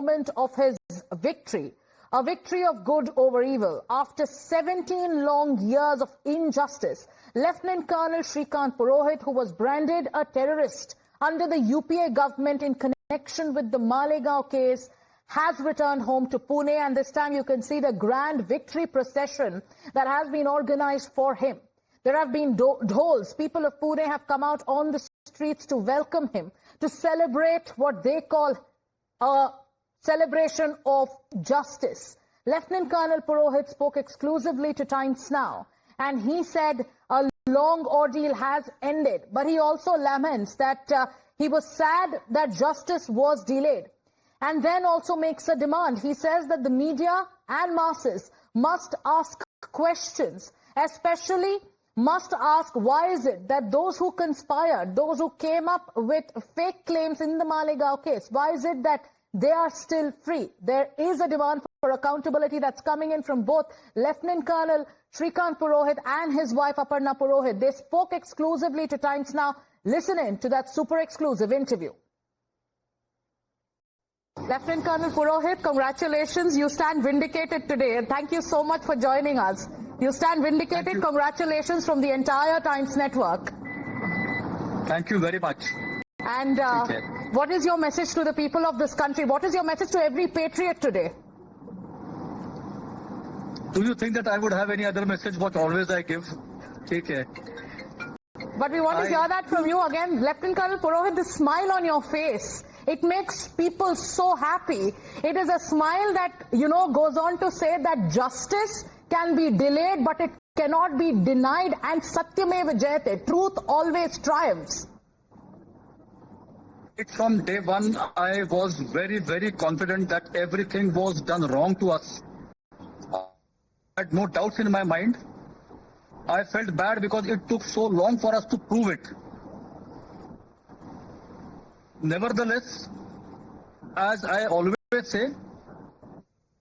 moment of his victory. A victory of good over evil. After 17 long years of injustice, Lieutenant Colonel Shrikant Purohit, who was branded a terrorist under the UPA government in connection with the Malegaon case, has returned home to Pune, and this time you can see the grand victory procession that has been organized for him. There have been dhols. People of Pune have come out on the streets to welcome him, to celebrate what they call a celebration of justice. Lieutenant Colonel Purohit spoke exclusively to Times Now, and he said a long ordeal has ended, but he also laments that he was sad that justice was delayed, and then also makes a demand. He says that the media and masses must ask questions, especially must ask why is it that those who conspired, those who came up with fake claims in the Malegaon case, why is it that they are still free? There is a demand for accountability that's coming in from both Lieutenant Colonel Shrikant Purohit and his wife Aparna Purohit. They spoke exclusively to Times Now. Listen in to that super exclusive interview. Lieutenant Colonel Purohit, congratulations. You stand vindicated today, and thank you so much for joining us. You stand vindicated. Congratulations from the entire Times network. Thank you very much. And what is your message to the people of this country? What is your message to every patriot today? Do you think that I would have any other message what always I give? Okay. But we want to hear that from you again. Lieutenant Colonel Purohit, the smile on your face, it makes people so happy. It is a smile that, goes on to say that justice can be delayed, but it cannot be denied, and Satyameva Jayate, truth always triumphs. From day one, I was very, very confident that everything was done wrong to us. I had no doubts in my mind. I felt bad because it took so long for us to prove it. Nevertheless, as I always say,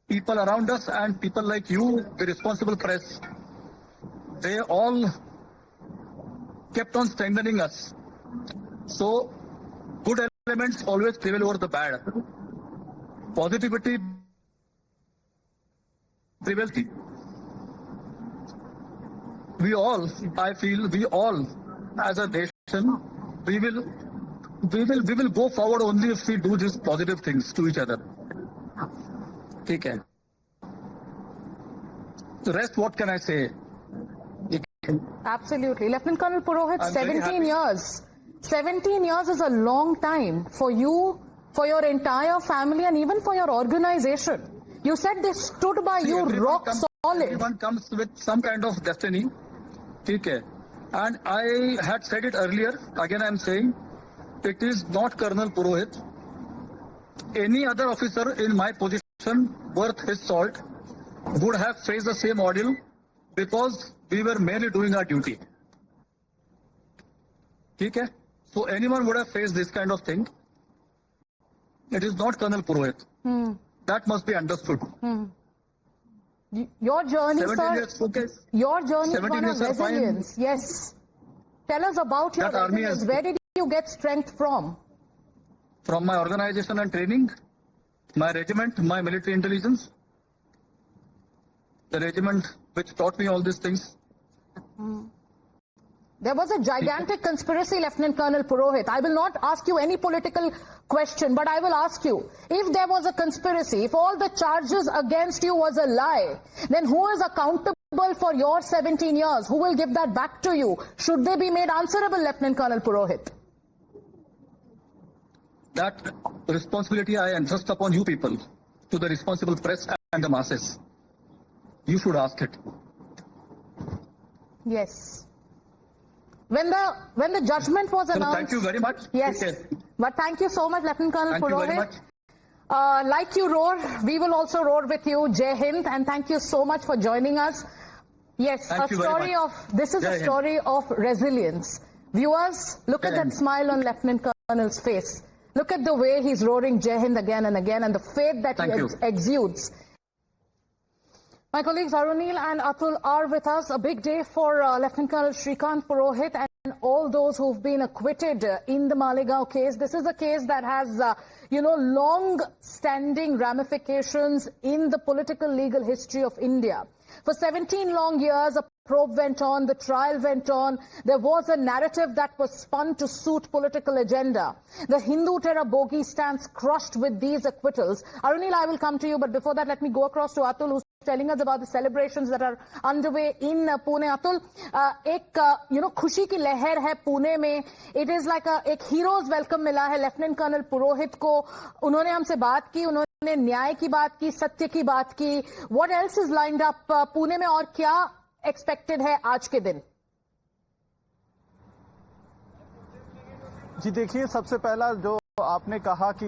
people around us and people like you, the responsible press, they all kept on strengthening us. So, good elements always prevail over the bad. Positivity prevails. We all, I feel, we all, as a nation, we will go forward only if we do these positive things to each other. Okay. The rest, what can I say? Absolutely. Lieutenant Colonel Purohit, 17 years. 17 years is a long time for you, for your entire family, and even for your organization. You said they stood by you rock solid. Everyone comes with some kind of destiny. Okay. And I had said it earlier, again I am saying, it is not Colonel Purohit. Any other officer in my position worth his salt would have faced the same ordeal because we were merely doing our duty. Okay? So anyone would have faced this kind of thing. It is not Colonel Purohit. That must be understood. Your journey, sir, your journey is one of resilience. Yes. Tell us about your resilience. Where did you get strength from? From my organization and training, my regiment, my military intelligence, the regiment which taught me all these things. There was a gigantic conspiracy, Lieutenant Colonel Purohit. I will not ask you any political question, but I will ask you, if there was a conspiracy, if all the charges against you was a lie, then who is accountable for your 17 years? Who will give that back to you? Should they be made answerable, Lieutenant Colonel Purohit? That responsibility I entrust upon you people, to the responsible press and the masses. You should ask it. Yes. When the judgment was announced... Thank you very much. Yes. But thank you so much, Lieutenant Colonel Purohit. Thank you very much. Like you roar, we will also roar with you. Jai Hind, and thank you so much for joining us. Yes, this is a story of resilience. Viewers, look at that smile on Lieutenant Colonel's face. Look at the way he's roaring Jai Hind again and again, and the faith that he exudes. My colleagues Arunil and Atul are with us. A big day for Lieutenant Colonel Shrikant Purohit and all those who've been acquitted in the Malegaon case. This is a case that has long-standing ramifications in the political legal history of India. For 17 long years, a probe went on, the trial went on. There was a narrative that was spun to suit political agenda. The Hindu terror bogey stands crushed with these acquittals. Arunil, I will come to you, but before that, let me go across to Atul, who's telling us about the celebrations that are underway in Pune. Atul, खुशी की लहर है पुणे में. It is like एक hero's welcome मिला है lieutenant colonel पुरोहित को. उन्होंने हमसे बात की, उन्होंने न्याय की बात की, सत्य की बात की. What else is lined up Pune में और क्या एक्सपेक्टेड है आज के दिन? जी देखिए, सबसे पहला जो आपने कहा कि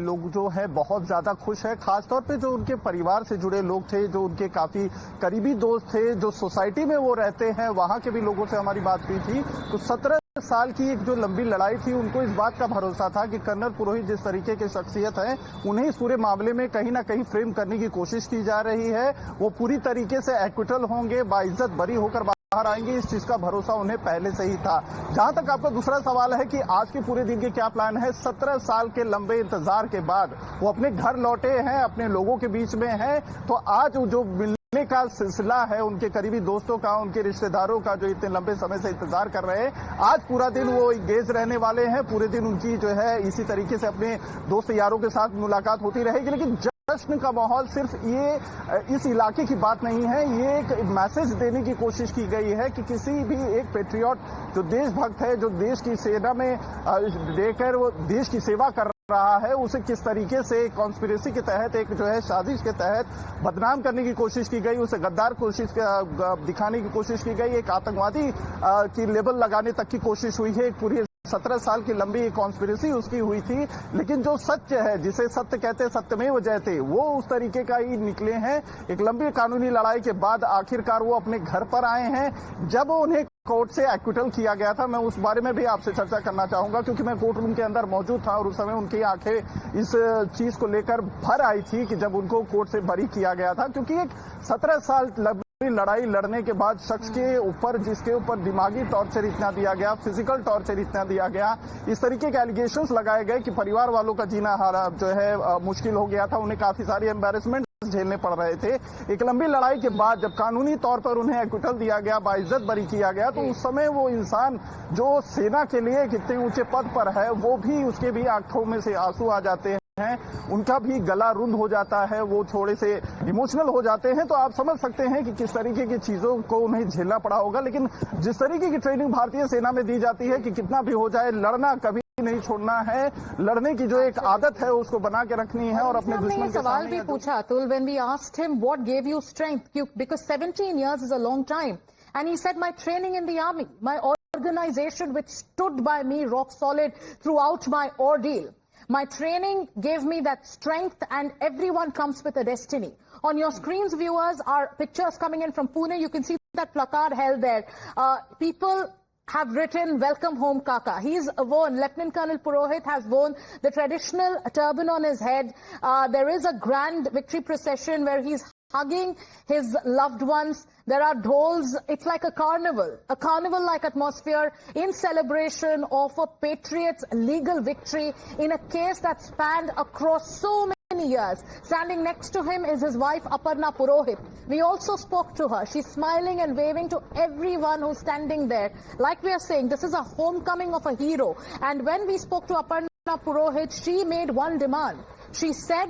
लोग जो है बहुत ज्यादा खुश है, खासतौर पे जो उनके परिवार से जुड़े लोग थे, जो उनके काफी करीबी दोस्त थे, जो सोसाइटी में वो रहते हैं, वहां के भी लोगों से हमारी बात हुई थी. तो 17 साल की एक जो लंबी लड़ाई थी, उनको इस बात का भरोसा था कि कर्नल पुरोहित जिस तरीके की शख्सियत है, उन्हें इस पूरे मामले में कहीं ना कहीं फ्रेम करने की कोशिश की जा रही है. वो पूरी तरीके से एक्विटल होंगे, बाइज्जत बरी होकर बाहर आएंगे, इस चीज का भरोसा उन्हें पहले से ही था. जहां तक आपका दूसरा सवाल है कि आज के पूरे दिन के क्या प्लान है, 17 साल के लंबे इंतजार के बाद वो अपने घर लौटे हैं, अपने लोगों के बीच में हैं. तो आज जो मिलने का सिलसिला है उनके करीबी दोस्तों का, उनके रिश्तेदारों का, जो इतने लंबे समय से इंतजार कर रहे हैं, आज पूरा दिन वो एंगेज रहने वाले हैं. पूरे दिन उनकी जो है इसी तरीके से अपने दोस्त यारों के साथ मुलाकात होती रहेगी. लेकिन जश्न का माहौल सिर्फ ये इस इलाके की बात नहीं है, ये एक मैसेज देने की कोशिश की गई है कि किसी भी एक पेट्रियट जो देशभक्त है, जो देश की सेना में देकर वो देश की सेवा कर रहा है, उसे किस तरीके से कॉन्स्पिरेसी के तहत, एक जो है साजिश के तहत बदनाम करने की कोशिश की गई, उसे गद्दार कोशिश दिखाने की कोशिश की गई, एक आतंकवादी की लेबल लगाने तक की कोशिश हुई है. एक पूरी 17 साल की लंबी कॉन्स्पिरेसी उसकी हुई थी. लेकिन जो सत्य है, जिसे सत्य कहते हैं, सत्यमेव जयते, वो उस तरीके का ही निकले हैं. एक लंबी कानूनी लड़ाई के बाद आखिरकार वो अपने घर पर आए हैं. जब उन्हें कोर्ट से एक्विटल किया गया था, मैं उस बारे में भी आपसे चर्चा करना चाहूंगा, क्योंकि मैं कोर्ट रूम के अंदर मौजूद था और उस समय उनकी आंखें इस चीज को लेकर भर आई थी कि जब उनको कोर्ट से बरी किया गया था. क्योंकि एक 17 साल लड़ाई लड़ने के बाद शख्स के ऊपर, जिसके ऊपर दिमागी टॉर्चर इतना दिया गया, फिजिकल टॉर्चर इतना दिया गया, इस तरीके के एलिगेशंस लगाए गए कि परिवार वालों का जीना हारा जो है मुश्किल हो गया था. उन्हें काफी सारी एम्बैरेसमेंट झेलने पड़ रहे थे. एक लंबी लड़ाई के बाद जब कानूनी तौर पर उन्हें एक्विटल दिया गया, बाइज्जत बरी किया गया, तो उस समय वो इंसान जो सेना के लिए कितने ऊंचे पद पर है, वो भी, उसके भी आंखों में से आंसू आ जाते हैं, उनका भी गला रुंध हो जाता है, वो थोड़े से इमोशनल हो जाते हैं. तो आप समझ सकते हैं कि किस तरीके की चीजों को उन्हें झेलना पड़ा होगा. लेकिन जिस तरीके की ट्रेनिंग भारतीय सेना में दी जाती है कि कितना भी हो जाए, लड़ना कभी नहीं छोड़ना है, लड़ने की जो एक आदत है उसको बना के रखनी है और अपने दुश्मन के सवाल भी पूछा Atul, when we asked him what gave you strength, because 17 years is a long time, and he said, my training in the army, my organization which stood by me rock solid throughout my ordeal. My training gave me that strength, and everyone comes with a destiny. On your screens, viewers, are pictures coming in from Pune. You can see that placard held there. People have written, welcome home, Kaka. He's worn, Lieutenant Colonel Purohit has worn the traditional turban on his head. There is a grand victory procession where he's hugging his loved ones. There are dhols. It's like a carnival-like atmosphere in celebration of a patriot's legal victory in a case that spanned across so many years. Standing next to him is his wife, Aparna Purohit. We also spoke to her. She's smiling and waving to everyone who's standing there. Like we are saying, this is a homecoming of a hero. And when we spoke to Aparna Purohit, she made one demand. She said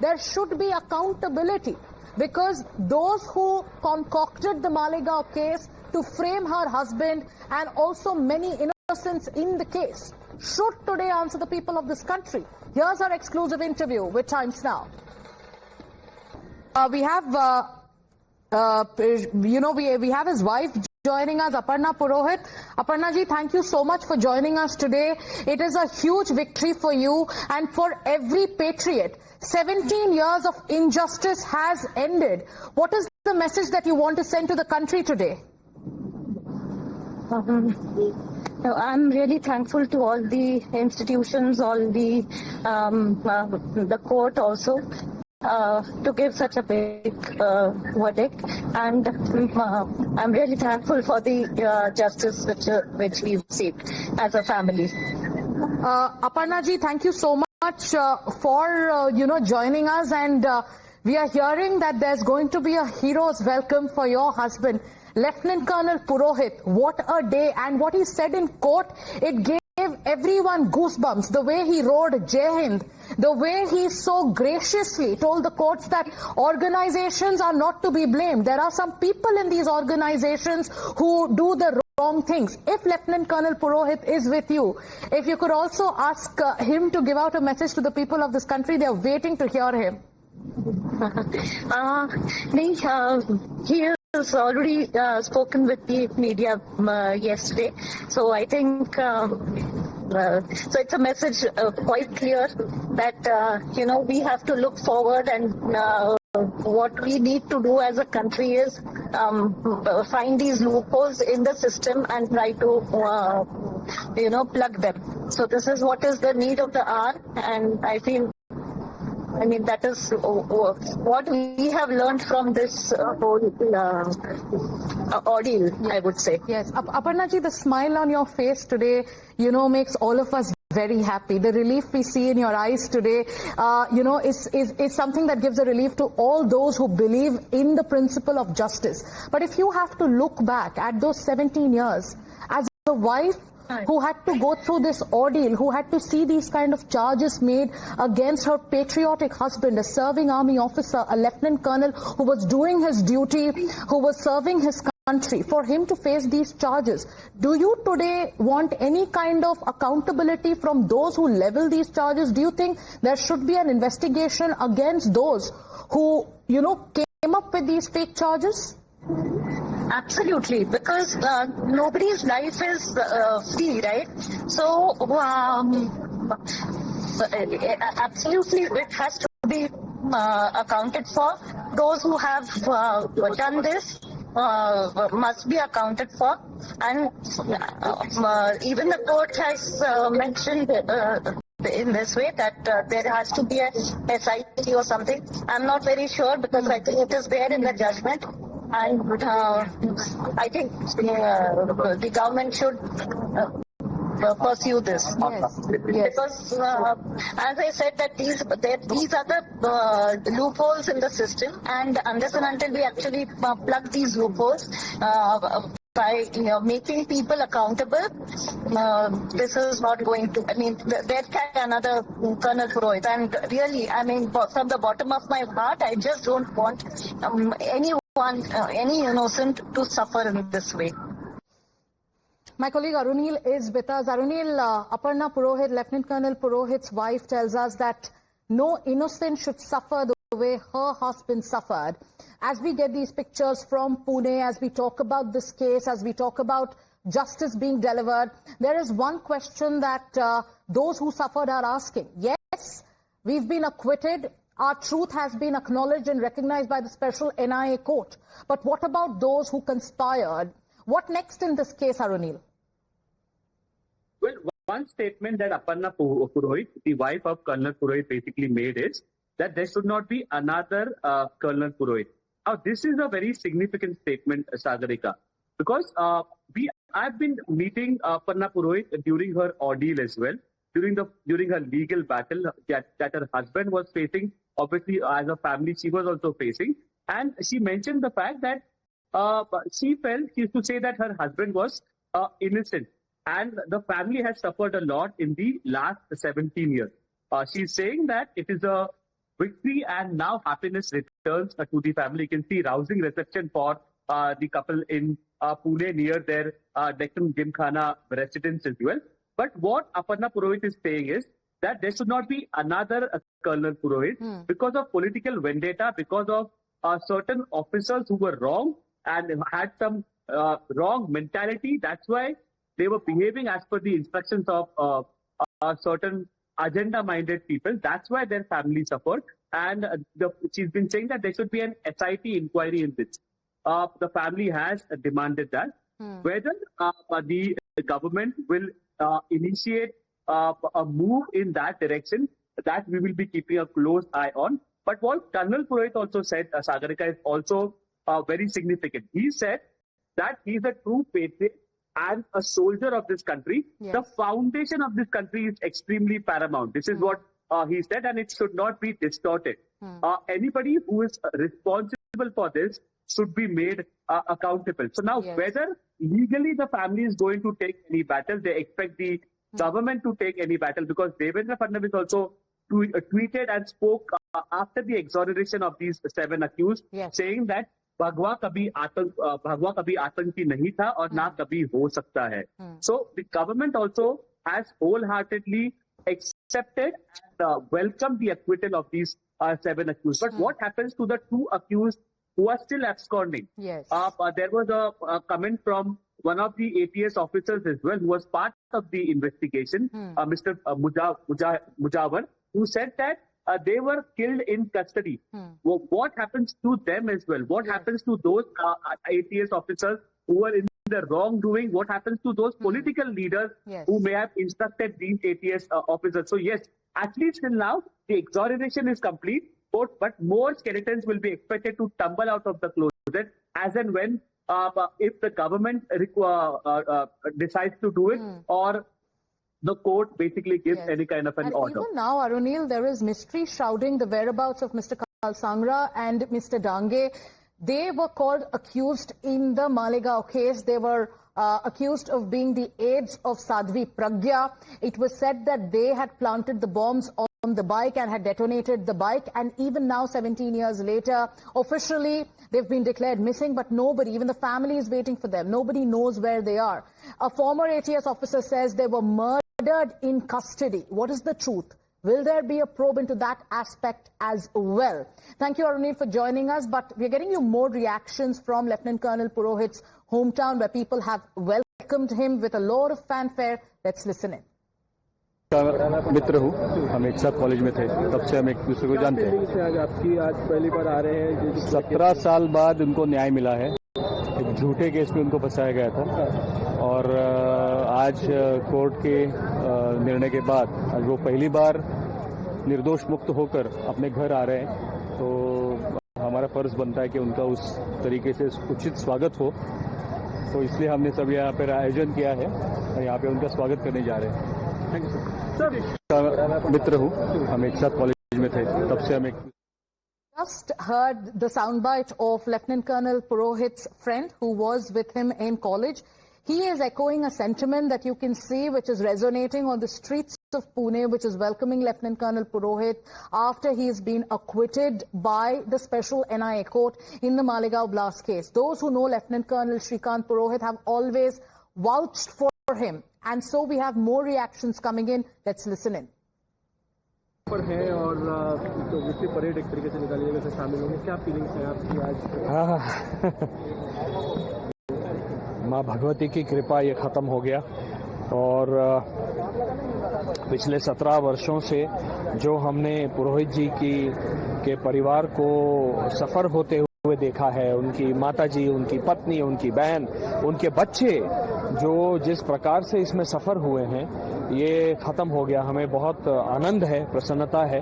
there should be accountability, because those who concocted the Malegaon case to frame her husband and also many innocents in the case should today answer the people of this country. Here's our exclusive interview with Times Now. We have, we have his wife joining us, Aparna Purohit. Aparna ji, thank you so much for joining us today. It is a huge victory for you and for every patriot. 17 years of injustice has ended. What is the message that you want to send to the country today? I'm really thankful to all the institutions, all the court also, to give such a big verdict, and I'm really thankful for the justice which we received as a family. Aparna ji, thank you so much. much for joining us, and we are hearing that there's going to be a hero's welcome for your husband, Lieutenant Colonel Purohit. What a day, and what he said in court, it gave everyone goosebumps. The way he wrote Jai Hind, the way he so graciously told the courts that organizations are not to be blamed. There are some people in these organizations who do the wrong things. If Lieutenant Colonel Purohit is with you, if you could also ask him to give out a message to the people of this country, they are waiting to hear him. He has already spoken with the media yesterday, so I think so it's a message quite clear that we have to look forward, and what we need to do as a country is find these loopholes in the system and try to plug them. So this is what is the need of the hour, and I mean, that is what we have learned from this whole ordeal, I would say. Yes. Aparna ji, the smile on your face today, makes all of us very happy. The relief we see in your eyes today, is something that gives a relief to all those who believe in the principle of justice. But if you have to look back at those 17 years, as a wife who had to go through this ordeal, who had to see these kind of charges made against her patriotic husband, a serving army officer, a lieutenant colonel who was doing his duty, who was serving his country, for him to face these charges. Do you today want any kind of accountability from those who level these charges? Do you think there should be an investigation against those who, came up with these fake charges? Absolutely, because nobody's life is free, right? So absolutely, it has to be accounted for. Those who have done this must be accounted for, and even the court has mentioned in this way that there has to be a SIT or something. I'm not very sure, because I think it is there in the judgment. And I think the government should pursue this. Yes. Because, as I said, that these are the loopholes in the system, and unless and until we actually plug these loopholes by making people accountable, this is not going to. I mean, there can be another Colonel Purohit, and really, I mean, from the bottom of my heart, I just don't want any innocent to suffer in this way. My colleague Arunil is with us. Arunil, Aparna Purohit, Lieutenant Colonel Purohit's wife, tells us that no innocent should suffer the way her husband suffered. As we get these pictures from Pune, as we talk about this case, as we talk about justice being delivered, there is one question that those who suffered are asking. Yes, we've been acquitted. Our truth has been acknowledged and recognized by the special NIA court. But what about those who conspired? What next in this case, Arunil? Well, one statement that Aparna Purohit, the wife of Colonel Purohit, basically made is that there should not be another Colonel Purohit. Now, this is a very significant statement, Sagarika, because I've been meeting Aparna Purohit during her ordeal as well, during her legal battle that her husband was facing. Obviously, as a family, she was also facing. And she mentioned the fact that she used to say that her husband was innocent. And the family has suffered a lot in the last 17 years. She's saying that it is a victory and now happiness returns to the family. You can see rousing reception for the couple in Pune near their Deccan Gymkhana residence as well. But what Aparna Purohit is saying is that there should not be another Colonel Purohit because of political vendetta, because of certain officers who were wrong and had some wrong mentality. That's why they were behaving as per the instructions of certain agenda-minded people. That's why their family suffered. And she's been saying that there should be an SIT inquiry in this. The family has demanded that. Whether the government will initiate a move in that direction, that we will be keeping a close eye on. But what Colonel Purohit also said, Sagarika, is also very significant. He said that he is a true patriot and a soldier of this country. Yes. The foundation of this country is extremely paramount. This is what he said, and it should not be distorted. Anybody who is responsible for this should be made accountable. So now, whether legally the family is going to take any battle, they expect the government to take any battle, because Devendra Fadnavis also tweeted and spoke after the exoneration of these 7 accused, saying that भगवा कभी आतंकी नहीं था और ना कभी हो सकता है. So the government also has wholeheartedly accepted and welcomed the acquittal of these 7 accused. But what happens to the 2 accused who are still absconding? There was a comment from one of the ATS officers as well, who was part of the investigation, Mr. Mujawar, who said that they were killed in custody. Well, what happens to them as well? What happens to those ATS officers who were in the wrongdoing? What happens to those political leaders who may have instructed these ATS officers? So yes, at least till now, the exoneration is complete, but more skeletons will be expected to tumble out of the closet as and when, if the government decides to do it, or the court basically gives any kind of an order. Even now, Arunil, there is mystery shrouding the whereabouts of Mr. Kalsangra and Mr. Dange. They were called accused in the Malegaon case. They were accused of being the aides of Sadvi Pragya. It was said that they had planted the bombs on the bike and had detonated the bike. And even now, 17 years later, officially, they've been declared missing, but nobody, even the family is waiting for them. Nobody knows where they are. A former ATS officer says they were murdered in custody. What is the truth? Will there be a probe into that aspect as well? Thank you, Arunil, for joining us. But we're getting you more reactions from Lieutenant Colonel Purohit's hometown, where people have welcomed him with a lot of fanfare. Let's listen in. मित्र हूँ, हम एक साथ college में थे, तब से हम एक दूसरे को जानते हैं. आज पहली बार आ रहे हैं. 17 साल बाद उनको न्याय मिला है. एक झूठे केस में उनको फंसाया गया था और आज कोर्ट के निर्णय के बाद आज वो पहली बार निर्दोष मुक्त होकर अपने घर आ रहे हैं. तो हमारा फर्ज बनता है कि उनका उस तरीके से उचित स्वागत हो. तो इसलिए हमने सब यहाँ पर आयोजन किया है और यहाँ पे उनका स्वागत करने जा रहे हैं. Thank you sir. मित्र हूँ, हम एक साथ कॉलेज में थे, तब से हम एक. Just heard the soundbite of Lieutenant Colonel Purohit's friend who was with him in college. He is echoing a sentiment that you can see, which is resonating on the streets of Pune, which is welcoming Lieutenant Colonel Purohit after he's been acquitted by the special NIA court in the Malegaon Blast case. Those who know Lieutenant Colonel Shrikant Purohit have always vouched for him. And so we have more reactions coming in. Let's listen in. पर है और तो वित्तीय parade एक तरीके से निकाली जगह से शामिल होंगे. क्या फीलिंग्स हैं आपकी आज? माँ भगवती की कृपा ये खत्म हो गया और पिछले 17 वर्षों से जो हमने पुरोहित जी के परिवार को सफर होते हुए देखा है, उनकी माताजी, उनकी पत्नी, उनकी बहन, उनके बच्चे जो जिस प्रकार से इसमें सफर हुए हैं, ये खत्म हो गया. हमें बहुत आनंद है, प्रसन्नता है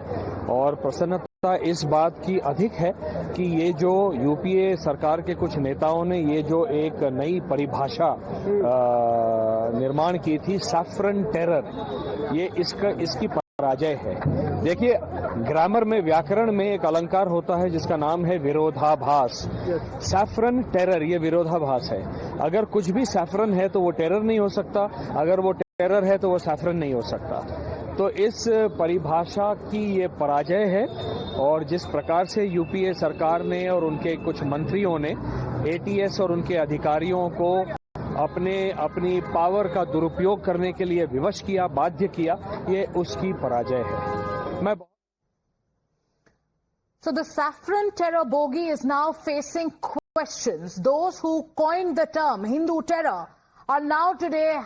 और प्रसन्नता इस बात की अधिक है कि ये जो यूपीए सरकार के कुछ नेताओं ने ये जो एक नई परिभाषा निर्माण की थी, सैफरन टेरर, ये इसकी पराजय है. देखिए, ग्रामर में, व्याकरण में एक अलंकार होता है जिसका नाम है विरोधाभास. सैफरन टेरर, ये विरोधाभास है. अगर कुछ भी सैफरन है तो वो टेरर नहीं हो सकता, अगर वो टेरर है तो वो सैफरन नहीं हो सकता. तो इस परिभाषा की ये पराजय है और जिस प्रकार से यूपीए सरकार ने और उनके कुछ मंत्रियों ने एटीएस और उनके अधिकारियों को अपनी पावर का दुरुपयोग करने के लिए विवश किया, बाध्य किया, ये उसकी पराजय है. So the saffron terror bogey is now facing questions. Those who coined the term Hindu terror are now today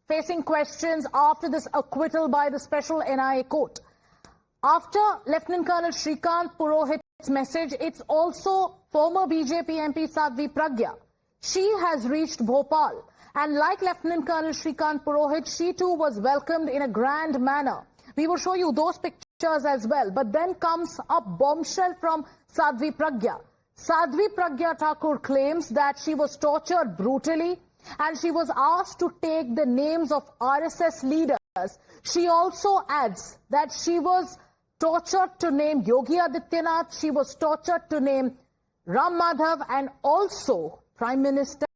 facing questions after this acquittal by the special NIA court. After Lieutenant Colonel Shrikant Purohit's message, it's also former BJP MP Sadvi Pragya. She has reached Bhopal, and like Lieutenant Colonel Shrikant Purohit, she too was welcomed in a grand manner. We will show you those pictures as well. But then comes a bombshell from Sadvi Pragya. Sadvi Pragya Thakur claims that she was tortured brutally and she was asked to take the names of RSS leaders She also adds that she was tortured to name Yogi Adityanath, she was tortured to name Ram Madhav and also Prime Minister